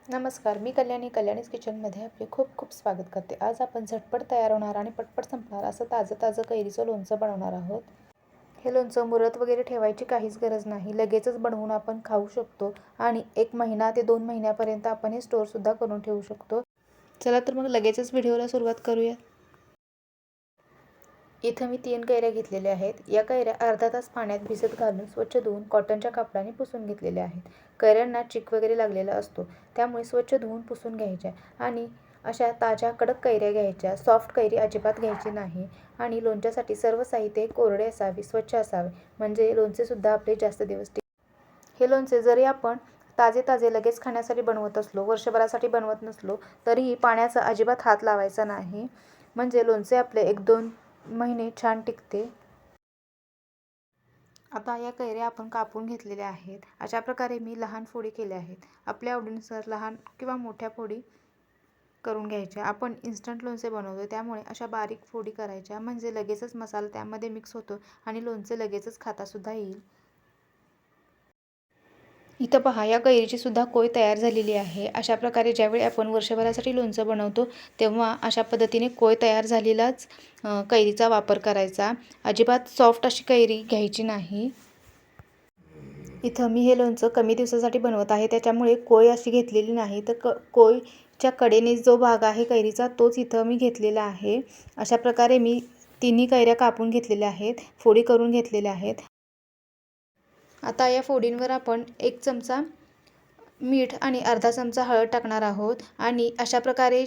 नमस्कार, मी कल्याणीज किचनमध्ये आपले खूप खूप स्वागत करते. आज आपण झटपट तयार होणार आणि पटपट संपणार असं ताजं ताजं कैरीचं लोणचं बनवणार आहोत. हे लोणचं मुरत वगैरे ठेवायची काहीच गरज नाही. लगेचच बनवून आपण खाऊ शकतो आणि 1 महिना ते 2 महिन्यापर्यंत आपण हे स्टोअरसुद्धा करून ठेवू शकतो. चला तर मग लगेचच व्हिडिओला सुरुवात करूया. इथं मी 3 कैऱ्या घेतलेल्या आहेत. या कैऱ्या अर्धा तास पाण्यात भिजत घालून स्वच्छ धुवून कॉटनच्या कापडाने पुसून घेतलेल्या आहेत. कैऱ्यांना चिक वगैरे लागलेला असतो, त्यामुळे स्वच्छ धुवून पुसून घ्यायच्या आणि अशा ताज्या कडक कैऱ्या घ्यायच्या. सॉफ्ट कैरी अजिबात घ्यायची नाही. आणि लोणच्यासाठी सर्व साहित्य कोरडे असावे, स्वच्छ असावे, म्हणजे लोणचेसुद्धा आपले जास्त दिवस हे लोणचे जरी आपण ताजे ताजे लगेच खाण्यासाठी बनवत असलो, वर्षभरासाठी बनवत नसलो, तरीही पाण्याचा अजिबात हात लावायचा नाही, म्हणजे लोणचे आपले 1-2 महिने छान टिकते. आता या कैऱ्या आपण कापून घेतलेल्या आहेत. अशा प्रकारे मी लहान फोडी केल्या आहेत. आपल्या आवडीनुसार लहान किंवा मोठ्या फोडी करून घ्यायच्या. आपण इन्स्टंट लोणचे बनवतो, त्यामुळे अशा बारीक फोडी करायच्या, म्हणजे लगेचच मसाला त्यामध्ये मिक्स होतो आणि लोणचे लगेचच खातासुद्धा येईल. इथं पहा, या कैरीची सुद्धा कोय तयार झालेली आहे. अशा प्रकारे ज्यावेळी आपण वर्षभरासाठी लोणचं बनवतो, तेव्हा अशा पद्धतीने कोय तयार झालेलाच कैरीचा वापर करायचा. अजिबात सॉफ्ट अशी कैरी घ्यायची नाही. इथं मी हे लोणचं कमी दिवसासाठी बनवत आहे, त्याच्यामुळे कोय अशी घेतलेली नाही. तर कोयच्या कडेने जो भाग आहे कैरीचा, तोच इथं मी घेतलेला आहे. अशा प्रकारे मी तिन्ही कैऱ्या कापून घेतलेल्या आहेत, फोडी करून घेतलेल्या आहेत. आता या फोडींवर आपण 1 चमचा मीठ आणि अर्धा चमचा हळद टाकणार आहोत आणि अशा प्रकारे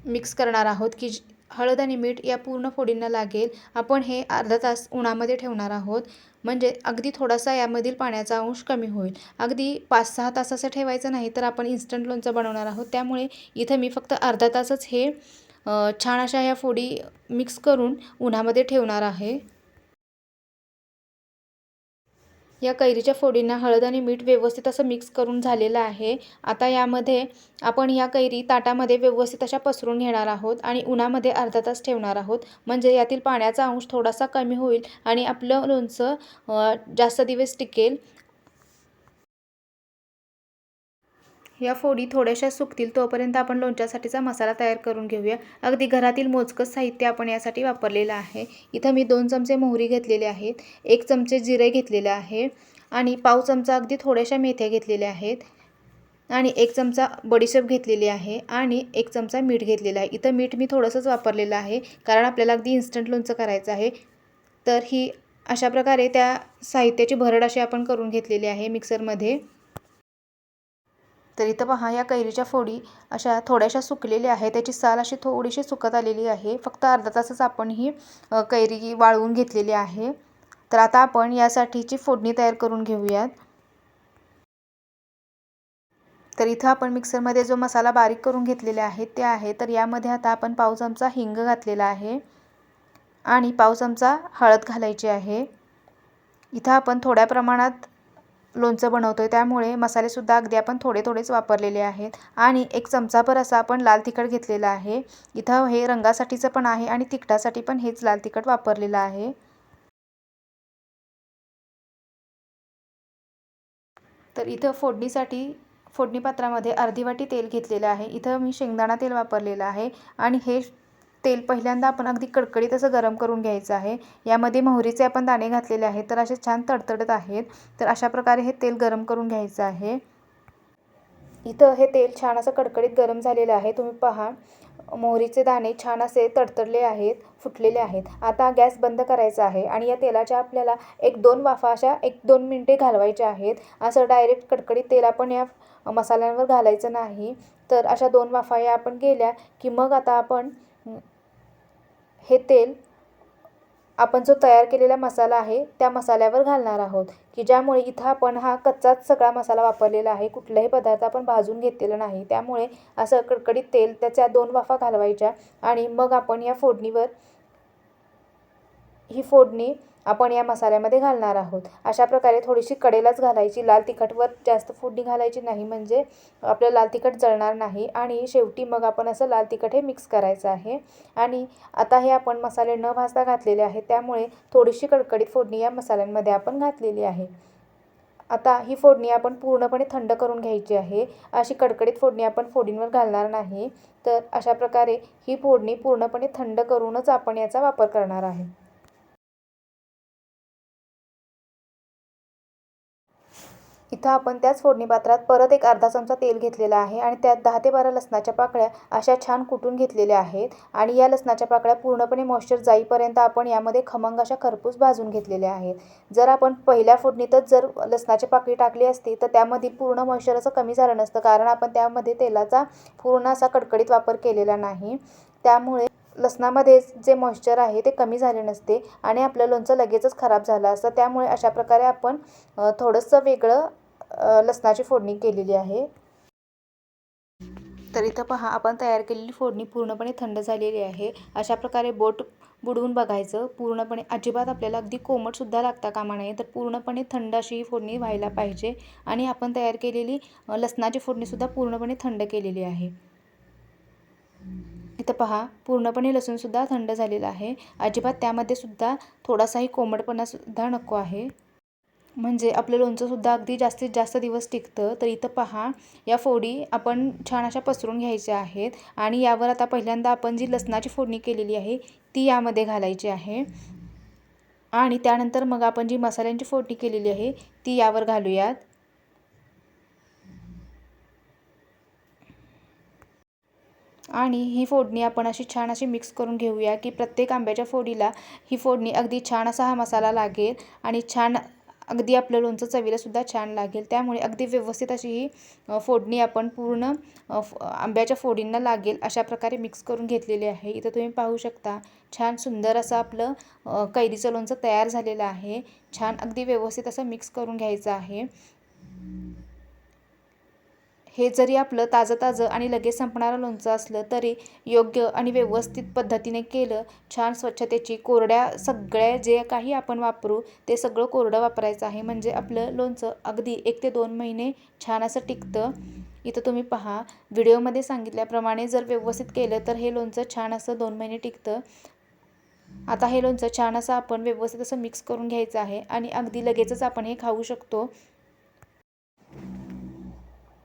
मिक्स करणार आहोत की हळद आणि मीठ या पूर्ण फोडींना लागेल. आपण हे अर्धा तास उन्हामध्ये ठेवणार आहोत, म्हणजे अगदी थोडासा यामधील पाण्याचा अंश कमी होईल. अगदी 5-6 तास असं ठेवायचं नाही, तर आपण इन्स्टंट लोणचं बनवणार आहोत. त्यामुळे इथं मी फक्त अर्धा तासच हे छान अशा ह्या फोडी मिक्स करून उन्हामध्ये ठेवणार आहे. या कैरीच्या फोडींना हळद आणि मीठ व्यवस्थित असं मिक्स करून झालेलं आहे. आता यामध्ये आपण या कैरी ताटामध्ये व्यवस्थित अशा पसरून घेणार आहोत आणि उन्हामध्ये अर्धा तास ठेवणार आहोत, म्हणजे यातील पाण्याचा अंश थोडासा कमी होईल आणि आपलं लोणचं जास्त दिवस टिकेल. या फोडी थोड्याशा सुकतील तोपर्यंत आपण लोणच्यासाठीचा मसाला तयार करून घेऊया. अगदी घरातील मोजकंच साहित्य आपण यासाठी वापरलेलं आहे. इथं मी 2 चमचे मोहरी घेतलेले आहेत, 1 चमचे जिरे घेतलेले आहे आणि पाव चमचा अगदी थोड्याशा मेथ्या घेतलेल्या आहेत आणि 1 चमचा बडीशेप घेतलेली आहे आणि 1 चमचा मीठ घेतलेलं आहे. इथं मीठ मी थोडंसंच वापरलेलं आहे, कारण आपल्याला अगदी इन्स्टंट लोणचं करायचं आहे. तर ही अशा प्रकारे त्या साहित्याची भरड अशी आपण करून घेतलेली आहे मिक्सरमध्ये. तर इथं पहा, या कैरीच्या फोडी अशा थोड्याशा सुकलेल्या आहेत. त्याची साल अशी थोडीशी सुकत आलेली आहे. फक्त अर्धा तासच आपण ही कैरी वाळवून घेतलेली आहे. तर आता आपण यासाठीची फोडणी तयार करून घेऊयात. तर इथं आपण मिक्सरमध्ये जो मसाला बारीक करून घेतलेले आहेत ते आहे. तर यामध्ये आता आपण पाव चमचा हिंग घातलेला आहे आणि पाव चमचा हळद घालायची आहे. इथं आपण थोड्या प्रमाणात लोणचं बनवतोय, त्यामुळे मसालेसुद्धा अगदी आपण थोडे थोडेच वापरलेले आहेत आणि 1 चमचाभर असं आपण लाल तिखट घेतलेलं आहे. इथं हे रंगासाठीचं पण आहे आणि तिखटासाठी पण हेच लाल तिखट वापरलेलं आहे. तर इथं फोडणी पात्रामध्ये अर्धी वाटी तेल घेतलेलं आहे. इथं मी शेंगदाणा तेल वापरलेलं आहे आणि हे तेल पहिल्यांदा आपण अगदी कडकडीत असं गरम करून घ्यायचं आहे. यामध्ये मोहरीचे आपण दाणे घातलेले आहेत, तर असे छान तडतडत आहेत. तर अशा प्रकारे हे तेल गरम करून घ्यायचं आहे. इथं हे तेल छान असं कडकडीत गरम झालेलं आहे. तुम्ही पहा, मोहरीचे दाणे छान असे तडतडले आहेत, फुटलेले आहेत. आता गॅस बंद करायचा आहे आणि या तेलाच्या आपल्याला 1-2 वाफा अशा 1-2 मिनिटे घालवायच्या आहेत. असं डायरेक्ट कडकडीत तेल आपण या मसाल्यांवर घालायचं नाही. तर अशा 2 वाफा या आपण गेल्या की मग आता आपण हे तेल आपण जो तयार केलेला मसाला आहे त्या मसाल्यावर घालणार आहोत, की ज्यामुळे इथं आपण हा कच्चाच सगळा मसाला वापरलेला आहे. कुठलाही पदार्थ आपण भाजून घेतलेला नाही. त्यामुळे असं कडकडीत तेल त्याच्या 2 वाफा घालवायच्या आणि मग आपण या फोडणीवर ही फोडणी आपण या मसाल्यामध्ये घालणार आहोत. अशा प्रकारे थोडीशी कडेलाच घालायची. लाल तिखटवर जास्त फोडणी घालायची नाही, म्हणजे आपलं लाल तिखट जळणार नाही आणि शेवटी मग आपण असं लाल तिखट हे मिक्स करायचं आहे. आणि आता हे आपण मसाले न भाजता घातलेले आहेत, त्यामुळे थोडीशी कडकडीत फोडणी या मसाल्यांमध्ये आपण घातलेली आहे. आता ही फोडणी आपण पूर्णपणे थंड करून घ्यायची आहे. अशी कडकडीत फोडणी आपण फोडींवर घालणार नाही. तर अशा प्रकारे ही फोडणी पूर्णपणे थंड करूनच आपण याचा वापर करणार आहे. इथं आपण त्याच फोडणी पात्रात परत एक अर्धा चमचा तेल घेतलेलं आहे आणि त्यात 10 ते 12 लसणाच्या पाकळ्या अशा छान कुटून घेतलेल्या आहेत आणि या लसणाच्या पाकळ्या पूर्णपणे मॉइश्चर जाईपर्यंत आपण यामध्ये खमंग अशा खरपूस भाजून घेतलेल्या आहेत. जर आपण पहिल्या फोडणीतच जर लसणाची पाकळी टाकली असती तर त्यामध्ये पूर्ण मॉइश्चर असं कमी झालं नसतं, कारण आपण त्यामध्ये तेलाचा पूर्ण असा कडकडीत वापर केलेला नाही. त्यामुळे लसणामध्ये जे मॉइश्चर आहे ते कमी झाले नसते आणि आपलं लोणचं लगेचच खराब झालं असतं. त्यामुळे अशा प्रकारे आपण थोडंसं वेगळं लसणाची फोडणी केलेली आहे. तर इथं पहा, आपण तयार केलेली फोडणी पूर्णपणे थंड झालेली आहे. अशा प्रकारे बोट बुडवून बघायचं. पूर्णपणे अजिबात आपल्याला अगदी कोमटसुद्धा लागता कामा नये. तर पूर्णपणे थंड अशी ही फोडणी व्हायला पाहिजे आणि आपण तयार केलेली लसणाची फोडणीसुद्धा पूर्णपणे थंड केलेली आहे. इथं पहा, पूर्णपणे लसूणसुद्धा थंड झालेला आहे. अजिबात त्यामध्ये सुद्धा थोडासाही कोमटपणासुद्धा नको आहे. म्हणजे आपलं लोणचंसुद्धा अगदी जास्तीत जास्त दिवस टिकतं. तर इथं पहा, या फोडी आपण छान अशा पसरून घ्यायच्या आहेत आणि यावर आता पहिल्यांदा आपण जी लसणाची फोडणी केलेली आहे ती यामध्ये घालायची आहे आणि त्यानंतर मग आपण जी मसाल्यांची फोडणी केलेली आहे ती यावर घालूयात. आणि ही फोडणी आपण अशी छान अशी मिक्स करून घेऊया की प्रत्येक आंब्याच्या फोडीला ही फोडणी अगदी छान असा हा मसाला लागेल आणि छान अगदी आपलं लोणचं चवीलासुद्धा छान लागेल. त्यामुळे अगदी व्यवस्थित अशी ही फोडणी आपण पूर्ण आंब्याच्या फोडींना लागेल अशा प्रकारे मिक्स करून घेतलेली आहे. इथं तुम्ही पाहू शकता, छान सुंदर असं आपलं कैरीचं लोणचं तयार झालेलं आहे. छान अगदी व्यवस्थित असं मिक्स करून घ्यायचं आहे. हे जरी आपलं ताजं आणि लगेच संपणारं लोणचं असलं तरी योग्य आणि व्यवस्थित पद्धतीने केलं, छान स्वच्छतेची कोरड्या सगळ्या जे काही आपण वापरू ते सगळं कोरडं वापरायचं आहे. म्हणजे आपलं लोणचं अगदी 1 ते 2 महिने छान असं टिकतं. इथं तुम्ही पहा, व्हिडिओमध्ये सांगितल्याप्रमाणे जर व्यवस्थित केलं तर हे लोणचं छान असं 2 महिने टिकतं. आता हे लोणचं छान असं आपण व्यवस्थित असं मिक्स करून घ्यायचं आहे आणि अगदी लगेचच आपण हे खाऊ शकतो.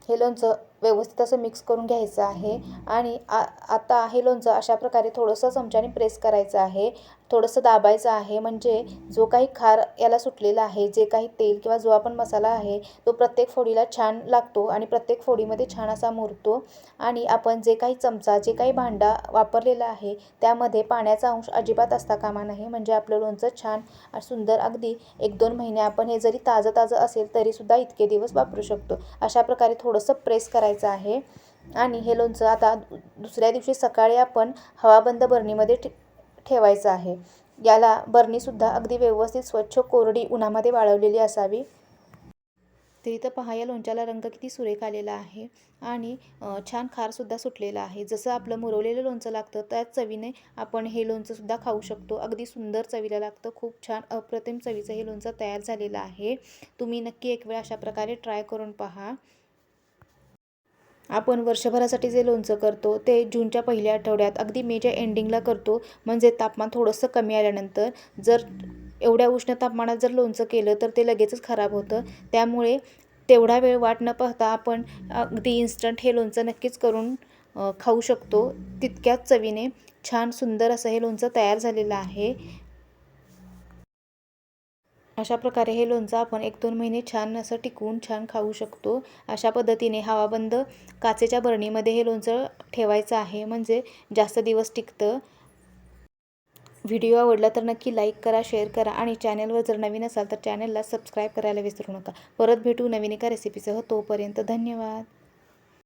हे लोणचं व्यवस्थित असं मिक्स करून घ्यायचं आहे आणि आता हे लोणचं अशा प्रकारे थोडंसं चमच्याने प्रेस करायचं आहे, थोडंसं दाबायचं आहे. म्हणजे जो काही खार याला सुटलेला आहे, जे काही तेल किंवा जो आपण मसाला आहे तो प्रत्येक फोडीला छान लागतो आणि प्रत्येक फोडीमध्ये छान असा मुरतो. आणि आपण जे काही चमचा, जे काही भांडा वापरलेला आहे त्यामध्ये पाण्याचा अंश अजिबात असता कामा नये. म्हणजे आपलं लोणचं छान सुंदर अगदी 1-2 महिने आपण हे जरी ताजं असेल तरीसुद्धा इतके दिवस वापरू शकतो. अशा प्रकारे थोडंसं प्रेस करायचं आहे आणि हे लोणचं आता दुसऱ्या दिवशी सकाळी आपण हवाबंद बरणीमध्ये ठेवायचं आहे. याला बरणीसुद्धा अगदी व्यवस्थित स्वच्छ कोरडी उन्हामध्ये वाळवलेली असावी. तर इथं पहा, या लोणच्याला रंग किती सुरेख आलेला आहे आणि छान खारसुद्धा सुटलेला आहे. जसं आपलं मुरवलेलं लोणचं लागतं त्याच चवीने आपण हे लोणचंसुद्धा खाऊ शकतो. अगदी सुंदर चवीला लागतं. खूप छान अप्रतिम चवीचं हे लोणचं तयार झालेलं आहे. तुम्ही नक्की एक वेळ अशा प्रकारे ट्राय करून पहा. आपण वर्षभरासाठी जे लोणचं करतो ते जूनच्या पहिल्या आठवड्यात अगदी मेच्या एंडिंगला करतो. म्हणजे तापमान थोडंसं कमी आल्यानंतर. जर एवढ्या उष्ण तापमानात जर लोणचं केलं तर ते लगेचच खराब होतं. त्यामुळे तेवढा वेळ वाट न पाहता आपण अगदी इन्स्टंट हे लोणचं नक्कीच करून खाऊ शकतो. तितक्याच चवीने छान सुंदर असं हे लोणचं तयार झालेलं आहे. अशा प्रकारे हे लोणचं आपण 1-2 महिने छान असं टिकवून छान खाऊ शकतो. अशा पद्धतीने हवाबंद काचेच्या बरणीमध्ये हे लोणचं ठेवायचं आहे, म्हणजे जास्त दिवस टिकतं. व्हिडिओ आवडला तर नक्की लाईक करा, शेअर करा आणि चॅनलवर जर नवीन असाल तर चॅनलला सबस्क्राईब करायला विसरू नका. परत भेटू नवीन एका रेसिपीसह. तोपर्यंत धन्यवाद.